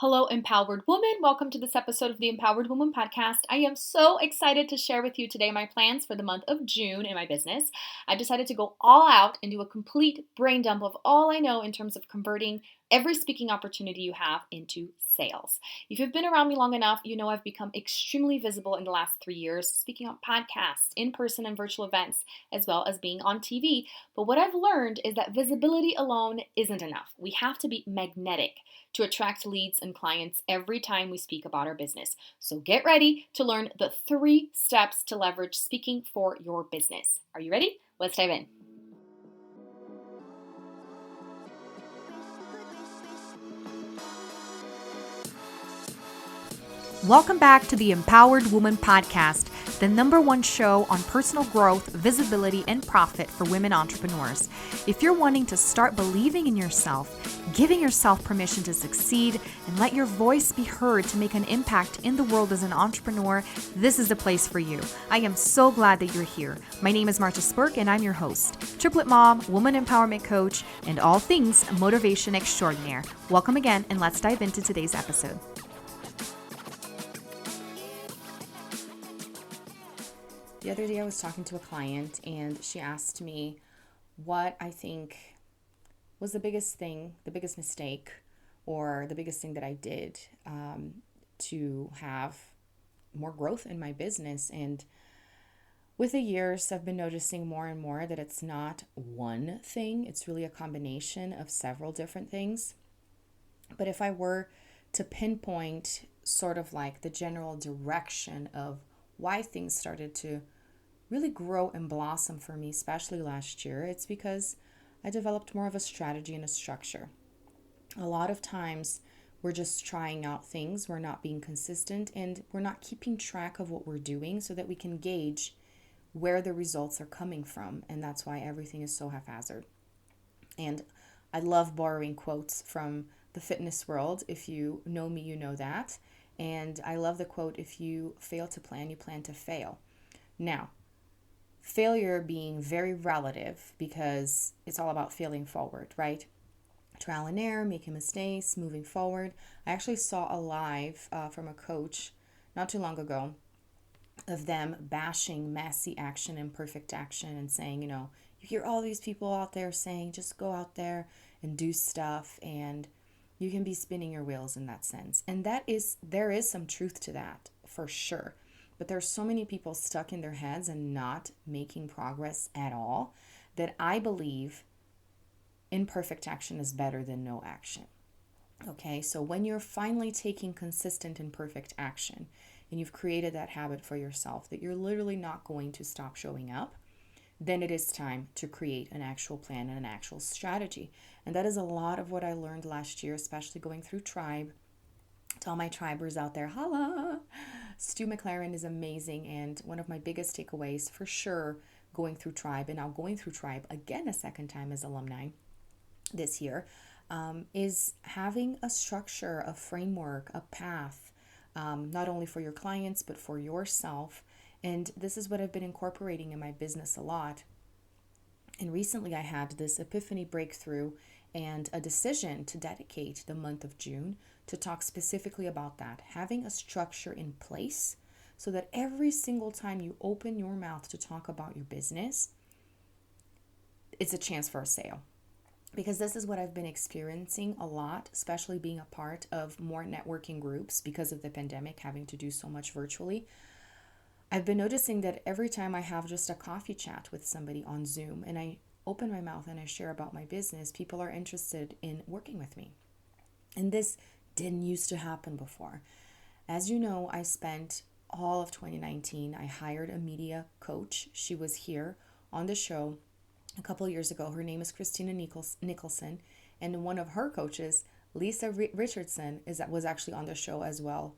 Hello, Empowered Woman. Welcome to this episode of the Empowered Woman podcast. I am so excited to share with you today my plans for the month of June in my business. I've decided to go all out and do a complete brain dump of all I know in terms of converting every speaking opportunity you have into sales. If you've been around me long enough, you know I've become extremely visible in the last 3 years, speaking on podcasts, in-person and virtual events, as well as being on TV. But what I've learned is that visibility alone isn't enough. We have to be magnetic to attract leads and clients every time we speak about our business. So get ready to learn the 3 steps to leverage speaking for your business. Are you ready? Let's dive in. Welcome back to the Empowered Woman podcast, the #1 show on personal growth, visibility, and profit for women entrepreneurs. If you're wanting to start believing in yourself, giving yourself permission to succeed, and let your voice be heard to make an impact in the world as an entrepreneur, this is the place for you. I am so glad that you're here. My name is Marcia Spurk, and I'm your host, triplet mom, woman empowerment coach, and all things motivation extraordinaire. Welcome again, and let's dive into today's episode. The other day I was talking to a client and she asked me what I think was the biggest mistake, or the biggest thing that I did to have more growth in my business. And with the years, I've been noticing more and more that it's not one thing. It's really a combination of several different things. But if I were to pinpoint sort of like the general direction of why things started to really grow and blossom for me, especially last year, it's because I developed more of a strategy and a structure. A lot of times we're just trying out things, we're not being consistent, and we're not keeping track of what we're doing so that we can gauge where the results are coming from. And that's why everything is so haphazard. And I love borrowing quotes from the fitness world. If you know me, you know that. And I love the quote, if you fail to plan, you plan to fail. Now, failure being very relative because it's all about failing forward, right? Trial and error, making mistakes, moving forward. I actually saw a live from a coach not too long ago of them bashing messy action and perfect action and saying, you hear all these people out there saying, just go out there and do stuff and you can be spinning your wheels in that sense. And there is some truth to that for sure. But there's so many people stuck in their heads and not making progress at all that I believe imperfect action is better than no action. Okay, so when you're finally taking consistent and perfect action and you've created that habit for yourself that you're literally not going to stop showing up, then it is time to create an actual plan and an actual strategy. And that is a lot of what I learned last year, especially going through Tribe. To all my Tribers out there, holla! Stu McLaren is amazing, and one of my biggest takeaways for sure going through Tribe, and now going through Tribe again a second time as alumni this year, is having a structure, a framework, a path, not only for your clients, but for yourself. And this is what I've been incorporating in my business a lot. And recently I had this epiphany breakthrough and a decision to dedicate the month of June to talk specifically about that, having a structure in place so that every single time you open your mouth to talk about your business, it's a chance for a sale. Because this is what I've been experiencing a lot, especially being a part of more networking groups because of the pandemic, having to do so much virtually. I've been noticing that every time I have just a coffee chat with somebody on Zoom and I open my mouth and I share about my business, people are interested in working with me. And this didn't used to happen before. As you know, I spent all of 2019, I hired a media coach. She was here on the show a couple of years ago. Her name is Christina Nicholson, and one of her coaches, Lisa Richardson, was actually on the show as well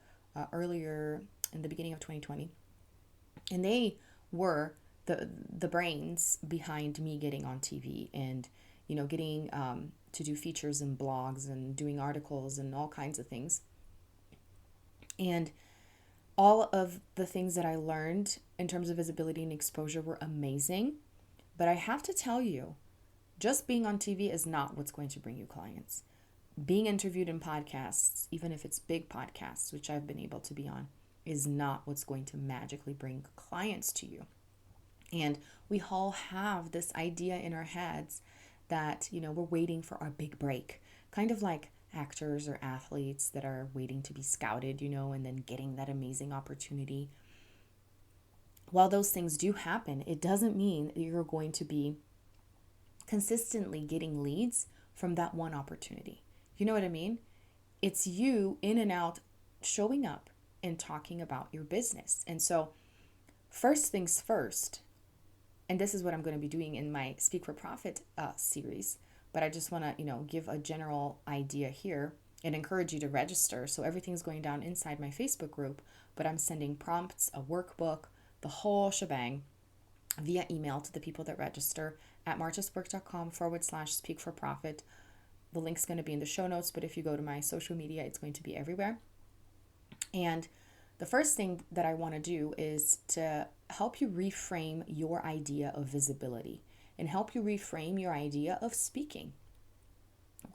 earlier in the beginning of 2020. And they were the brains behind me getting on TV and getting to do features and blogs and doing articles and all kinds of things. And all of the things that I learned in terms of visibility and exposure were amazing. But I have to tell you, just being on TV is not what's going to bring you clients. Being interviewed in podcasts, even if it's big podcasts, which I've been able to be on, is not what's going to magically bring clients to you. And we all have this idea in our heads that, we're waiting for our big break, kind of like actors or athletes that are waiting to be scouted, and then getting that amazing opportunity. While those things do happen, it doesn't mean that you're going to be consistently getting leads from that one opportunity. You know what I mean? It's you in and out showing up and talking about your business. And so, first things first, and this is what I'm going to be doing in my Speak for Profit series, but I just want to, give a general idea here and encourage you to register. So everything's going down inside my Facebook group, but I'm sending prompts, a workbook, the whole shebang via email to the people that register at marcheswork.com/speak for profit. The link's going to be in the show notes, but if you go to my social media, it's going to be everywhere. And the first thing that I want to do is to help you reframe your idea of visibility and help you reframe your idea of speaking.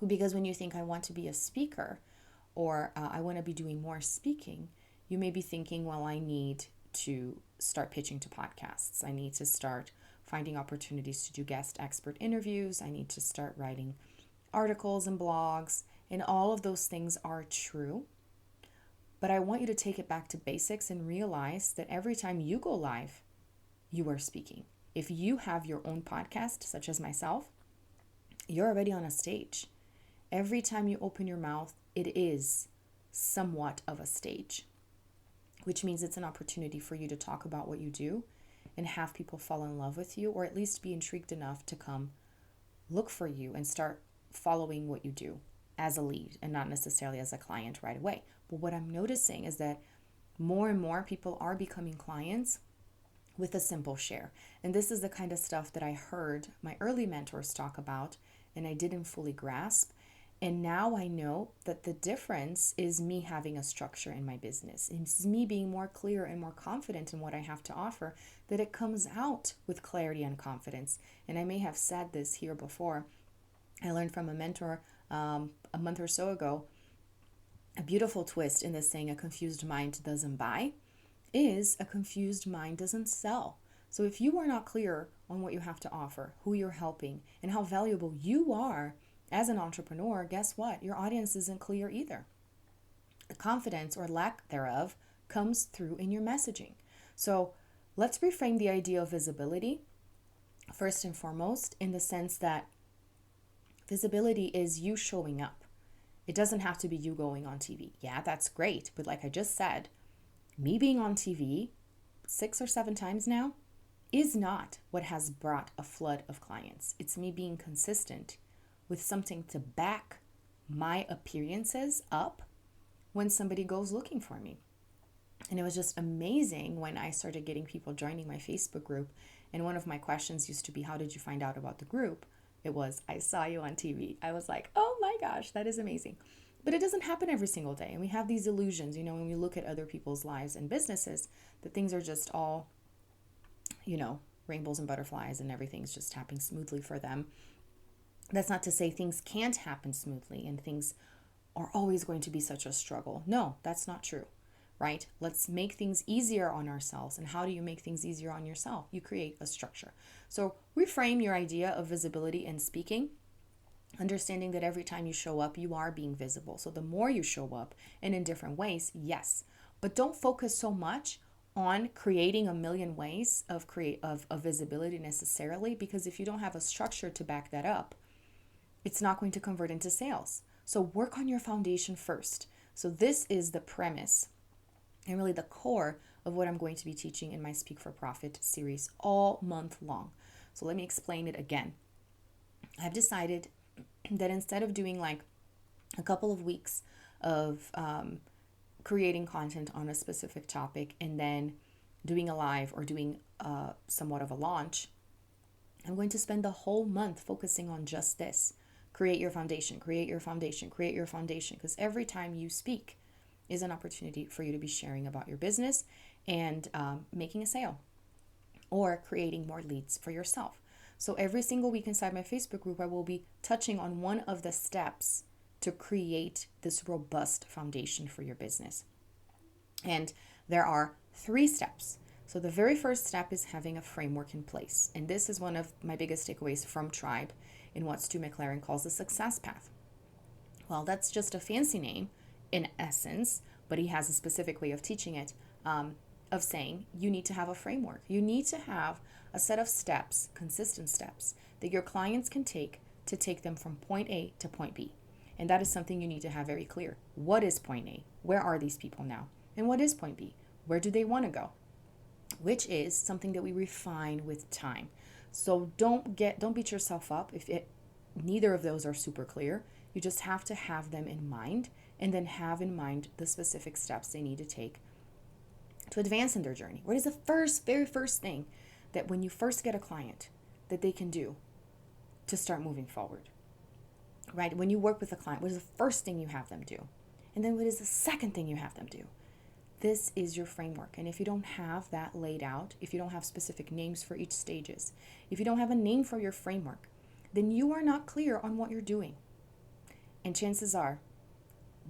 Because when you think, I want to be a speaker, or I want to be doing more speaking, you may be thinking, well, I need to start pitching to podcasts. I need to start finding opportunities to do guest expert interviews. I need to start writing articles and blogs, and all of those things are true. But I want you to take it back to basics and realize that every time you go live, you are speaking. If you have your own podcast, such as myself, you're already on a stage. Every time you open your mouth, it is somewhat of a stage, which means it's an opportunity for you to talk about what you do and have people fall in love with you, or at least be intrigued enough to come look for you and start following what you do as a lead and not necessarily as a client right away. But what I'm noticing is that more and more people are becoming clients with a simple share. And this is the kind of stuff that I heard my early mentors talk about and I didn't fully grasp. And now I know that the difference is me having a structure in my business. It's me being more clear and more confident in what I have to offer, that it comes out with clarity and confidence. And I may have said this here before. I learned from a mentor a month or so ago, a beautiful twist in this saying, a confused mind doesn't buy, is a confused mind doesn't sell. So if you are not clear on what you have to offer, who you're helping, and how valuable you are as an entrepreneur, guess what? Your audience isn't clear either. The confidence or lack thereof comes through in your messaging. So let's reframe the idea of visibility first and foremost, in the sense that visibility is you showing up. It doesn't have to be you going on TV. Yeah, that's great. But like I just said, me being on TV 6 or 7 times now is not what has brought a flood of clients. It's me being consistent with something to back my appearances up when somebody goes looking for me. And it was just amazing when I started getting people joining my Facebook group. And one of my questions used to be, how did you find out about the group? It was, I saw you on TV. I was like, oh my gosh, that is amazing. But it doesn't happen every single day. And we have these illusions, when we look at other people's lives and businesses, that things are just all, rainbows and butterflies and everything's just happening smoothly for them. That's not to say things can't happen smoothly and things are always going to be such a struggle. No, that's not true, right? Let's make things easier on ourselves. And how do you make things easier on yourself? You create a structure. So reframe your idea of visibility and speaking, understanding that every time you show up, you are being visible. So the more you show up and in different ways, yes, but don't focus so much on creating a million ways of visibility necessarily, because if you don't have a structure to back that up, it's not going to convert into sales. So work on your foundation first. So this is the premise and really the core of what I'm going to be teaching in my Speak for Profit series all month long. So let me explain it again. I've decided that instead of doing like a couple of weeks of creating content on a specific topic and then doing a live or doing somewhat of a launch, I'm going to spend the whole month focusing on just this. Create your foundation, create your foundation, create your foundation. Because every time you speak is an opportunity for you to be sharing about your business and making a sale or creating more leads for yourself. So every single week inside my Facebook group, I will be touching on one of the steps to create this robust foundation for your business. And there are 3 steps. So the very first step is having a framework in place. And this is one of my biggest takeaways from Tribe in what Stu McLaren calls the success path. Well, that's just a fancy name in essence, but he has a specific way of teaching it, of saying you need to have a framework. You need to have a set of steps, consistent steps, that your clients can take to take them from point A to point B. And that is something you need to have very clear. What is point A? Where are these people now? And what is point B? Where do they want to go? Which is something that we refine with time. So don't beat yourself up if neither of those are super clear. You just have to have them in mind, and then have in mind the specific steps they need to take to advance in their journey. What is the very first thing that when you first get a client that they can do to start moving forward? Right? When you work with a client, what is the first thing you have them do? And then what is the second thing you have them do? This is your framework. And if you don't have that laid out, if you don't have specific names for each stages, if you don't have a name for your framework, then you are not clear on what you're doing. And chances are,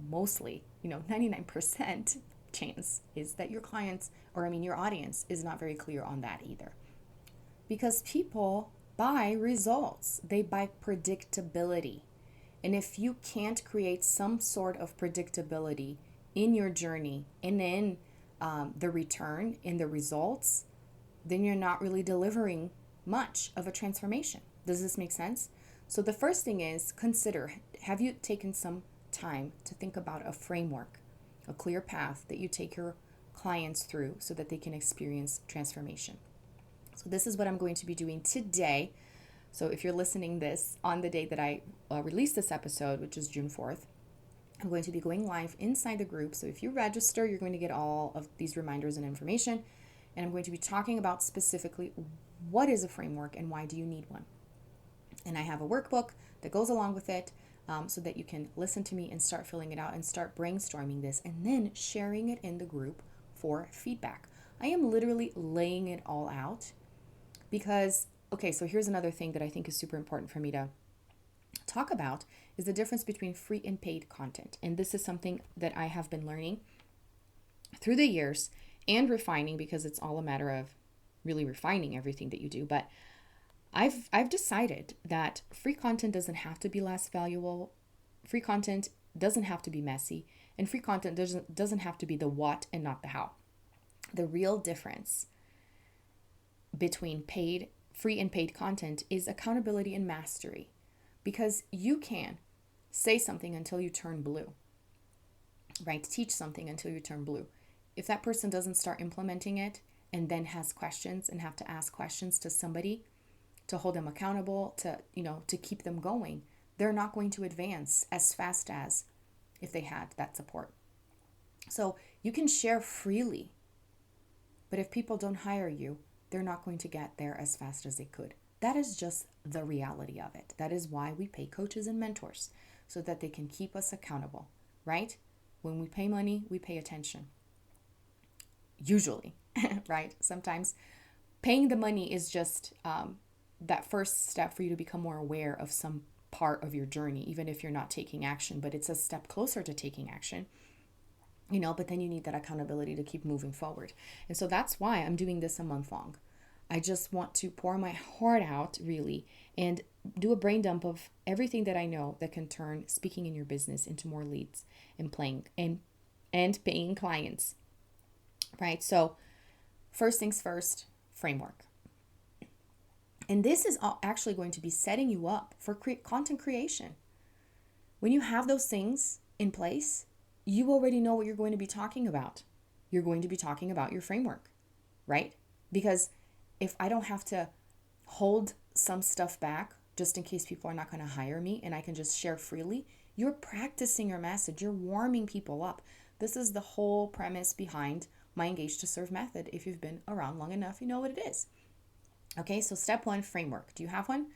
mostly, 99% chance is that your clients, your audience is not very clear on that either. Because people buy results. They buy predictability. And if you can't create some sort of predictability in your journey and in the return, in the results, then you're not really delivering much of a transformation. Does this make sense? So the first thing is consider, have you taken some time to think about a framework, a clear path that you take your clients through so that they can experience transformation? So this is what I'm going to be doing today. So if you're listening this on the day that I released this episode, which is June 4th, I'm going to be going live inside the group. So if you register, you're going to get all of these reminders and information. And I'm going to be talking about specifically what is a framework and why do you need one. And I have a workbook that goes along with it, so that you can listen to me and start filling it out and start brainstorming this and then sharing it in the group for feedback. I am literally laying it all out because, okay, so here's another thing that I think is super important for me to talk about is the difference between free and paid content. And this is something that I have been learning through the years and refining, because it's all a matter of really refining everything that you do. But I've decided that free content doesn't have to be less valuable. Free content doesn't have to be messy, and free content doesn't have to be the what and not the how. The real difference between free and paid content is accountability and mastery, because you can say something until you turn blue, right? Teach something until you turn blue. If that person doesn't start implementing it and then has questions and have to ask questions to somebody to hold them accountable, to keep them going, they're not going to advance as fast as if they had that support. So you can share freely, but if people don't hire you, they're not going to get there as fast as they could. That is just the reality of it. That is why we pay coaches and mentors, so that they can keep us accountable, right? When we pay money, we pay attention. Usually, right? Sometimes paying the money is just that first step for you to become more aware of some part of your journey, even if you're not taking action, but it's a step closer to taking action, but then you need that accountability to keep moving forward. And so that's why I'm doing this a month long. I just want to pour my heart out, really, and do a brain dump of everything that I know that can turn speaking in your business into more leads and paying clients, right? So first things first, framework. And this is actually going to be setting you up for content creation. When you have those things in place, you already know what you're going to be talking about. You're going to be talking about your framework, right? Because if I don't have to hold some stuff back just in case people are not going to hire me and I can just share freely, you're practicing your message. You're warming people up. This is the whole premise behind my Engage to Serve method. If you've been around long enough, you know what it is. Okay, so step 1, framework. Do you have one?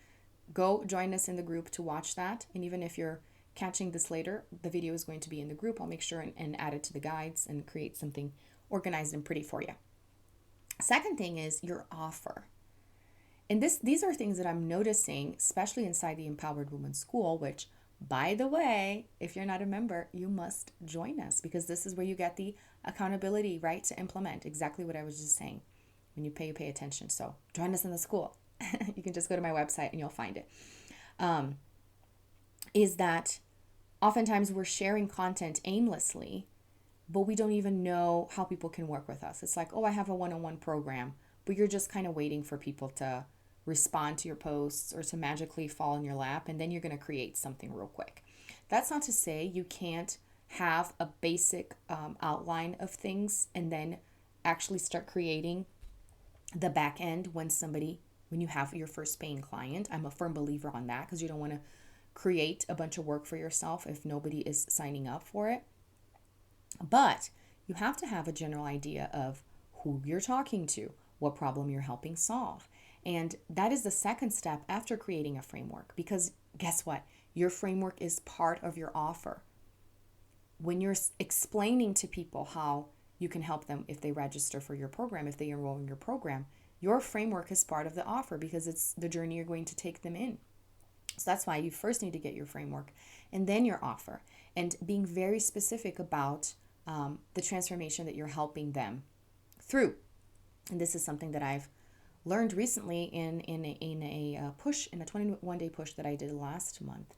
Go join us in the group to watch that. And even if you're catching this later, the video is going to be in the group. I'll make sure and add it to the guides and create something organized and pretty for you. Second thing is your offer. And these are things that I'm noticing, especially inside the Empowered Woman School, which, By the way, if you're not a member, you must join us because this is where you get the accountability, right, to implement exactly what I was just saying. When you pay attention. So join us in the school. You can just go to my website and you'll find it. Is that oftentimes we're sharing content aimlessly, but we don't even know how people can work with us. It's like, oh, I have a one-on-one program, but you're just kind of waiting for people to respond to your posts or to magically fall in your lap, and then you're going to create something real quick. That's not to say you can't have a basic outline of things and then actually start creating the back end when you have your first paying client. I'm a firm believer on that because you don't want to create a bunch of work for yourself if nobody is signing up for it. But you have to have a general idea of who you're talking to, what problem you're helping solve. And that is the second step after creating a framework, because guess what? Your framework is part of your offer. When you're explaining to people how you can help them if they register for your program, if they enroll in your program, your framework is part of the offer because it's the journey you're going to take them in. So that's why you first need to get your framework and then your offer, and being very specific about the transformation that you're helping them through. And this is something that I've learned recently in a 21-day push that I did last month,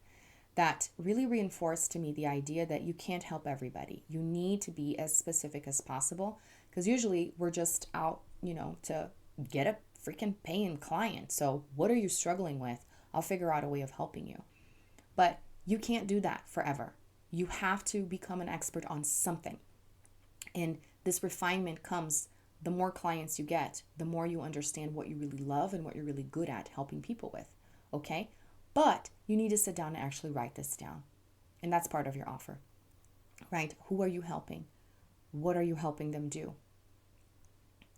that really reinforced to me the idea that you can't help everybody. You need to be as specific as possible because usually we're just out, to get a freaking paying client. So what are you struggling with? I'll figure out a way of helping you. But you can't do that forever. You have to become an expert on something. And this refinement comes the more clients you get, the more you understand what you really love and what you're really good at helping people with. Okay? But you need to sit down and actually write this down. And that's part of your offer, right? Who are you helping? What are you helping them do?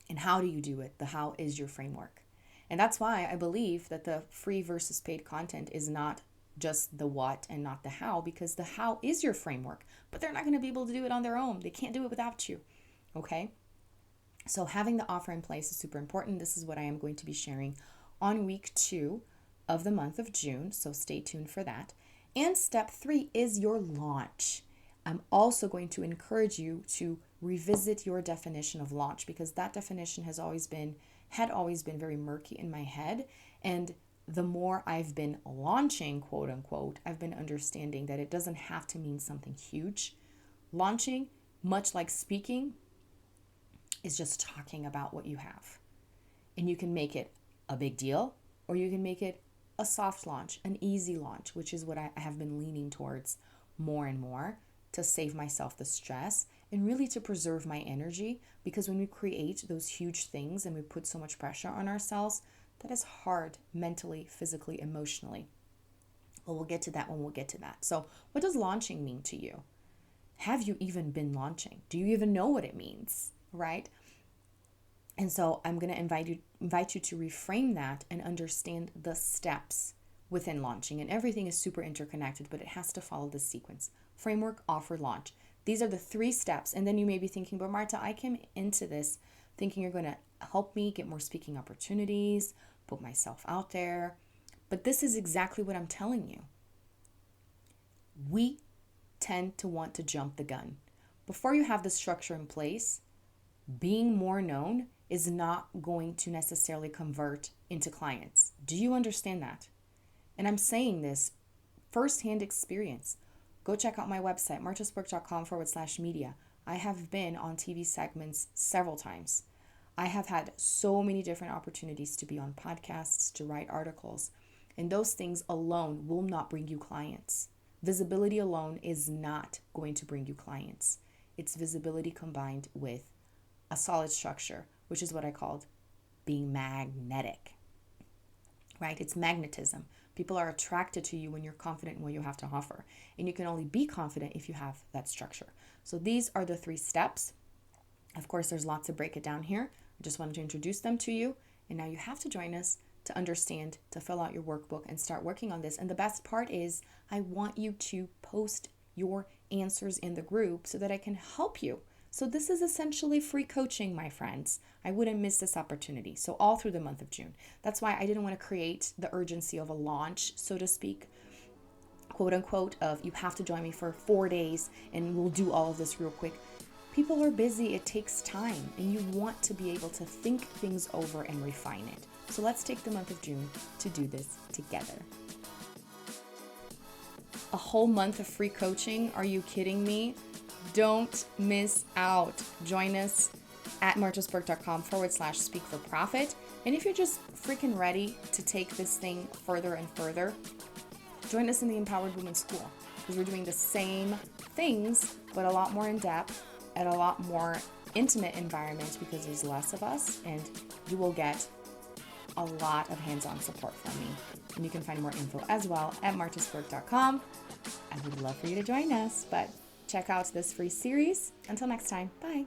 And how do you do it? The how is your framework. And that's why I believe that the free versus paid content is not just the what and not the how, because the how is your framework, but they're not going to be able to do it on their own. They can't do it without you. Okay? So having the offer in place is super important. This is what I am going to be sharing on week 2 of the month of June. So stay tuned for that. And step 3 is your launch. I'm also going to encourage you to revisit your definition of launch, because that definition had always been very murky in my head. And the more I've been launching, quote unquote, I've been understanding that it doesn't have to mean something huge. Launching, much like speaking, is just talking about what you have. And you can make it a big deal, or you can make it a soft launch, an easy launch, which is what I have been leaning towards more and more, to save myself the stress and really to preserve my energy. Because when we create those huge things and we put so much pressure on ourselves, that is hard mentally, physically, emotionally. Well, we'll get to that when we'll get to that. So what does launching mean to you? Have you even been launching? Do you even know what it means, right? And so I'm going to invite you to reframe that and understand the steps within launching. And everything is super interconnected, but it has to follow this sequence: framework, offer, launch. These are the 3 steps. And then you may be thinking, but Marta, I came into this thinking you're going to help me get more speaking opportunities, put myself out there. But this is exactly what I'm telling you. We tend to want to jump the gun. Before you have the structure in place, being more known is not going to necessarily convert into clients. Do you understand that? And I'm saying this firsthand experience. Go check out my website, martasburg.com/media. I have been on TV segments several times. I have had so many different opportunities to be on podcasts, to write articles, and those things alone will not bring you clients. Visibility alone is not going to bring you clients. It's visibility combined with a solid structure, which is what I called being magnetic, right? It's magnetism. People are attracted to you when you're confident in what you have to offer. And you can only be confident if you have that structure. So these are the 3 steps. Of course, there's lots to break it down here. I just wanted to introduce them to you. And now you have to join us to understand, to fill out your workbook and start working on this. And the best part is I want you to post your answers in the group so that I can help you. So this is essentially free coaching, my friends. I wouldn't miss this opportunity. So all through the month of June. That's why I didn't want to create the urgency of a launch, so to speak, quote unquote of you have to join me for 4 days and we'll do all of this real quick. People are busy, it takes time, and you want to be able to think things over and refine it. So let's take the month of June to do this together. A whole month of free coaching? Are you kidding me? Don't miss out. Join us at marchesburg.com/speak for profit. And if you're just freaking ready to take this thing further and further, join us in the Empowered Woman School, because we're doing the same things, but a lot more in depth at a lot more intimate environment, because there's less of us, and you will get a lot of hands-on support from me. And you can find more info as well at marchesburg.com. I would love for you to join us, but check out this free series. Until next time, bye.